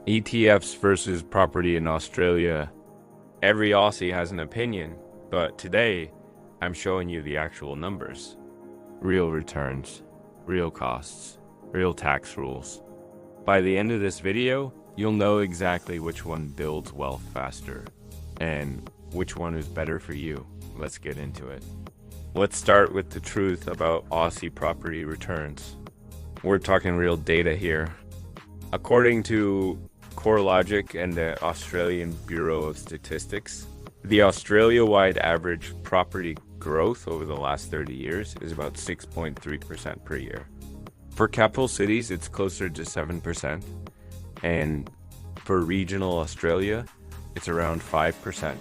ETFs versus property in Australia. Every Aussie has an opinion, but today I'm showing you the actual numbers. Real returns, real costs, real tax rules. By the end of this video, you'll know exactly which one builds wealth faster and which one is better for you. Let's get into it. Let's start with the truth about Aussie property returns. We're talking real data here. According to CoreLogic and the Australian Bureau of Statistics, the Australia-wide average property growth over the last 30 years is about 6.3% per year. For capital cities, it's closer to 7%, and for regional Australia, it's around 5%.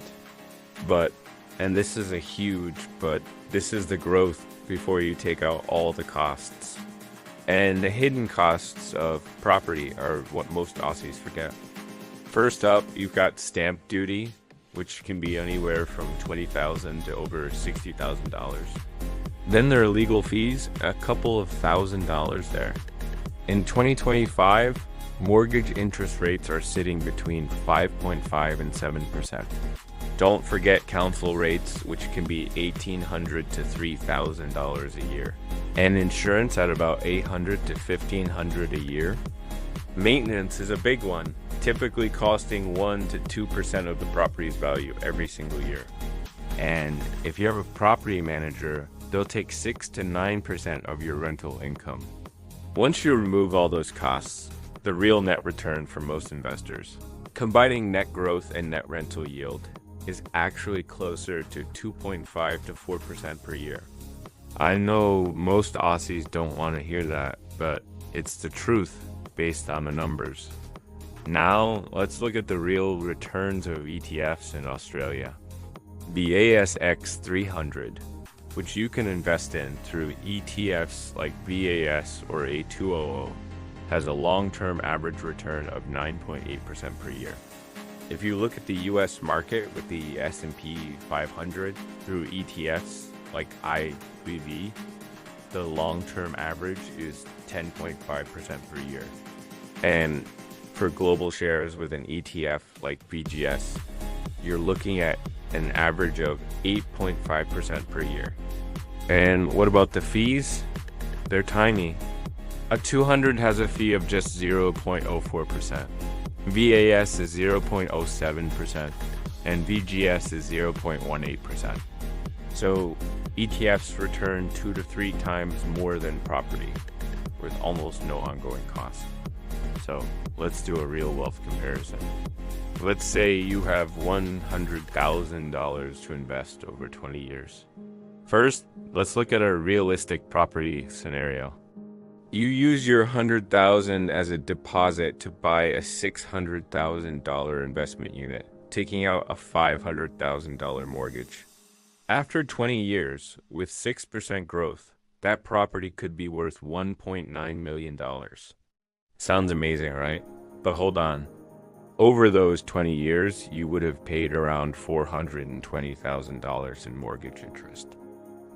And this is this is the growth before you take out all the costs. And the hidden costs of property are what most Aussies forget. First up, you've got stamp duty, which can be anywhere from $20,000 to over $60,000. Then there are legal fees, a couple of $1,000s there. In 2025, mortgage interest rates are sitting between 5.5 and 7%. Don't forget council rates, which can be $1,800 to $3,000 a year. And insurance at about $800 to $1,500 a year. Maintenance is a big one, typically costing 1 to 2% of the property's value every single year. And if you have a property manager, they'll take 6 to 9% of your rental income. Once you remove all those costs, the real net return for most investors, combining net growth and net rental yield, is actually closer to 2.5 to 4% per year. I know most Aussies don't want to hear that, but it's the truth based on the numbers. Now, let's look at the real returns of ETFs in Australia. The ASX 300, which you can invest in through ETFs like VAS or A200, has a long-term average return of 9.8% per year. If you look at the US market with the S&P 500 through ETFs like IBV, the long-term average is 10.5% per year. And for global shares with an ETF like VGS, you're looking at an average of 8.5% per year. And what about the fees? They're tiny. A 200 has a fee of just 0.04%. VAS is 0.07%, and VGS is 0.18%. So ETFs return 2 to 3 times more than property, with almost no ongoing cost. So let's do a real wealth comparison. Let's say you have $100,000 to invest over 20 years. First, let's look at a realistic property scenario. You use your $100,000 as a deposit to buy a $600,000 investment unit, taking out a $500,000 mortgage. After 20 years, with 6% growth, that property could be worth $1.9 million. Sounds amazing, right? But hold on. Over those 20 years, you would have paid around $420,000 in mortgage interest.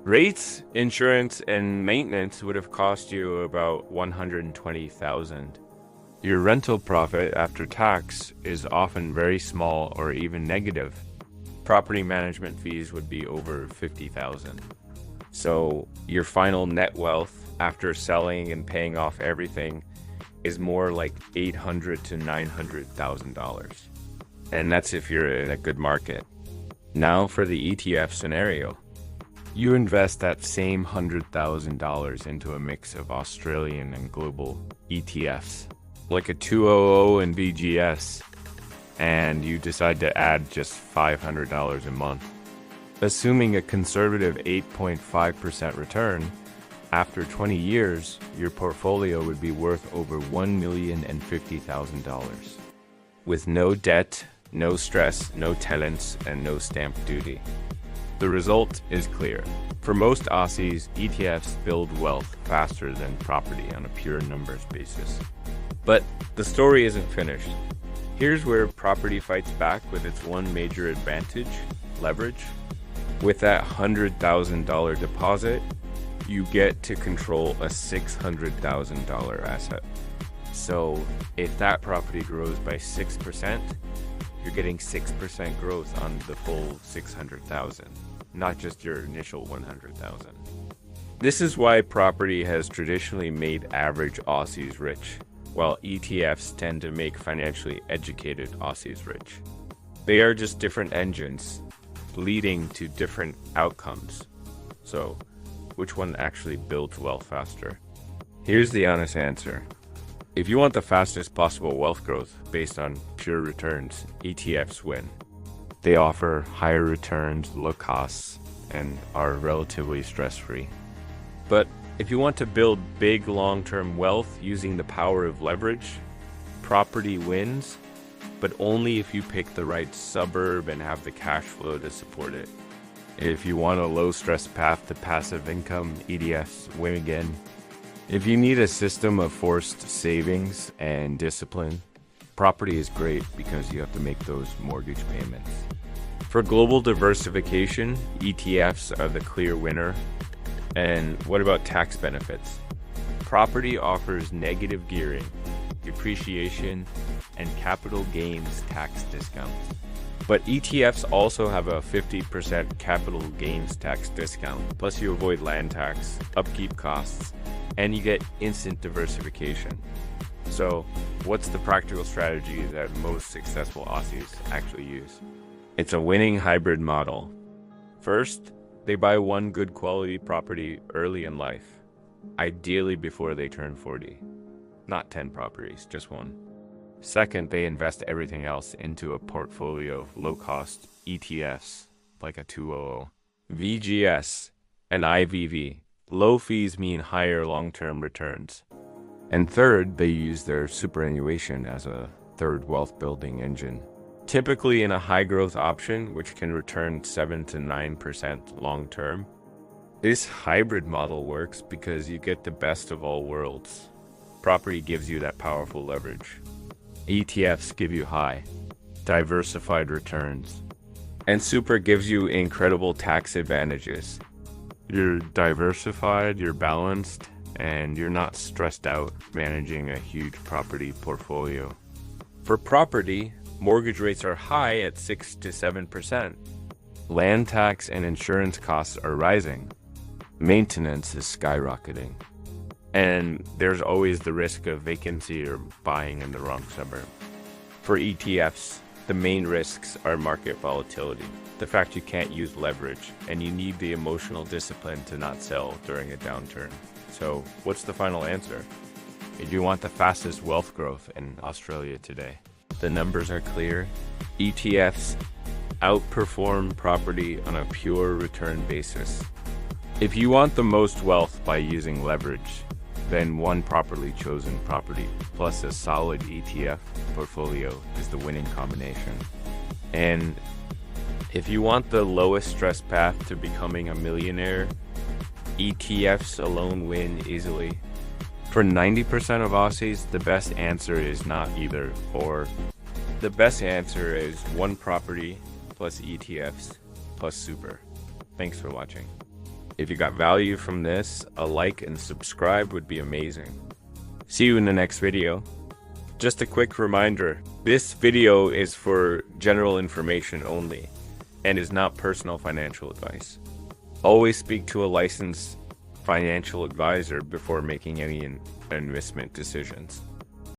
Rates, insurance, and maintenance would have cost you about $120,000. Your rental profit after tax is often very small or even negative. Property management fees would be over $50,000. So your final net wealth after selling and paying off everything is more like $800,000 to $900,000. And that's if you're in a good market. Now for the ETF scenario. You invest that same $100,000 into a mix of Australian and global ETFs, like a 200 and VGS, and you decide to add just $500 a month. Assuming a conservative 8.5% return, after 20 years, your portfolio would be worth over $1,050,000, with no debt, no stress, no tenants, and no stamp duty. The result is clear. For most Aussies, ETFs build wealth faster than property on a pure numbers basis. But the story isn't finished. Here's where property fights back with its one major advantage, leverage. With that $100,000 deposit, you get to control a $600,000 asset. So if that property grows by 6%, you're getting 6% growth on the full 600,000, not just your initial 100,000. This is why property has traditionally made average Aussies rich, while ETFs tend to make financially educated Aussies rich. They are just different engines, leading to different outcomes. So, which one actually builds wealth faster? Here's the honest answer. If you want the fastest possible wealth growth based on pure returns, ETFs win. They offer higher returns, low costs, and are relatively stress-free. But if you want to build big long-term wealth using the power of leverage, property wins, but only if you pick the right suburb and have the cash flow to support it. If you want a low-stress path to passive income, ETFs win again. If you need a system of forced savings and discipline, property is great because you have to make those mortgage payments. For global diversification, ETFs are the clear winner. And what about tax benefits? Property offers negative gearing, depreciation, and capital gains tax discounts. But ETFs also have a 50% capital gains tax discount, plus you avoid land tax, upkeep costs, and you get instant diversification. So, what's the practical strategy that most successful Aussies actually use? It's a winning hybrid model. First, they buy one good quality property early in life, ideally before they turn 40. Not 10 properties, just one. Second, they invest everything else into a portfolio of low-cost ETFs, like a 200, VGS, and IVV. Low fees mean higher long-term returns. And third, they use their superannuation as a third wealth-building engine. Typically in a high-growth option, which can return 7 to 9% long-term. This hybrid model works because you get the best of all worlds. Property gives you that powerful leverage. ETFs give you high, diversified returns. And super gives you incredible tax advantages. You're diversified, you're balanced, and you're not stressed out managing a huge property portfolio. For property, mortgage rates are high at 6 to 7%. Land tax and insurance costs are rising. Maintenance is skyrocketing. And there's always the risk of vacancy or buying in the wrong suburb. For ETFs, the main risks are market volatility, the fact you can't use leverage, and you need the emotional discipline to not sell during a downturn. So, what's the final answer? If you want the fastest wealth growth in Australia today, the numbers are clear. ETFs outperform property on a pure return basis. If you want the most wealth by using leverage, then one properly chosen property plus a solid ETF portfolio is the winning combination. And if you want the lowest stress path to becoming a millionaire, ETFs alone win easily. For 90% of Aussies, the best answer is not either or. The best answer is one property plus ETFs plus super. Thanks for watching. If you got value from this, a like and subscribe would be amazing. See you in the next video. Just a quick reminder, this video is for general information only and is not personal financial advice. Always speak to a licensed financial advisor before making any investment decisions.